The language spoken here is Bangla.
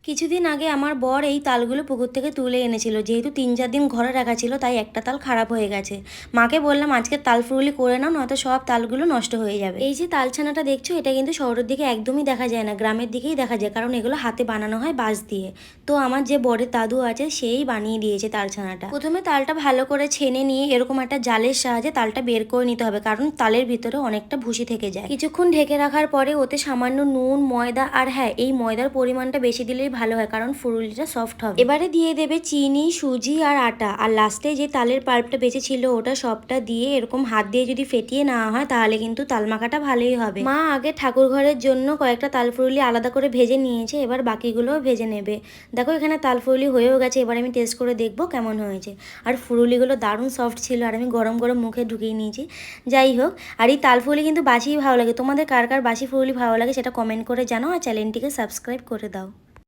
কিছুদিন আগে আমার বর এই তালগুলো পুকুর থেকে তুলে এনেছিল। যেহেতু 3-4 দিন ঘরে রাখা ছিল, তাই একটা তাল খারাপ হয়ে গেছে। মাকে বললাম আজকে তাল ফুরুলি করে নাও, নয়তো সব তালগুলো নষ্ট হয়ে যাবে। এই যে তালছানাটা দেখছো, এটা কিন্তু শহরের দিকে একদমই দেখা যায় না, গ্রামের দিকেই দেখা যায়, কারণ এগুলো হাতে বানানো হয় বাঁশ দিয়ে। তো আমার যে বরের দাদু আছে, সেই বানিয়ে দিয়েছে তালছানাটা। প্রথমে তালটা ভালো করে ছেনে নিয়ে এরকম একটা জালের সাহায্যে তালটা বের করে নিতে হবে, কারণ তালের ভিতরে অনেকটা ভুসি থেকে যায়। কিছুক্ষণ ঢেকে রাখার পরে ওতে সামান্য নুন, ময়দা, আর হ্যাঁ, এই ময়দার পরিমাণটা বেশি দিলেই ভালো হয়, কারণ ফুরুলিটা সফট হবে। এবারে দিয়ে দেবে চিনি, সুজি আর আটা, আর লাস্টে যে তালের পাল্পটা বেঁচে ছিল ওটা সবটা দিয়ে এরকম হাত দিয়ে যদি ফেটিয়ে নেওয়া হয়, তাহলে কিন্তু তাল মাখাটা ভালোই হবে। মা আগে ঠাকুর ঘরের জন্য কয়েকটা তাল ফুরুলি আলাদা করে ভেজে নিয়েছে, এবার বাকিগুলোও ভেজে নেবে। দেখো এখানে তাল ফুরুলি হয়েও গেছে, এবার আমি টেস্ট করে দেখবো কেমন হয়েছে। আর ফুরুলিগুলো দারুণ সফট ছিল, আর আমি গরম গরম মুখে ঢুকিয়ে নিয়েছি। যাই হোক, আর এই তাল ফুরুলি কিন্তু বাসিই ভালো লাগে। তোমাদের কার কার বাসি ফুরুলি ভালো লাগে সেটা কমেন্ট করে জানাও, আর চ্যানেলটিকে সাবস্ক্রাইব করে দাও।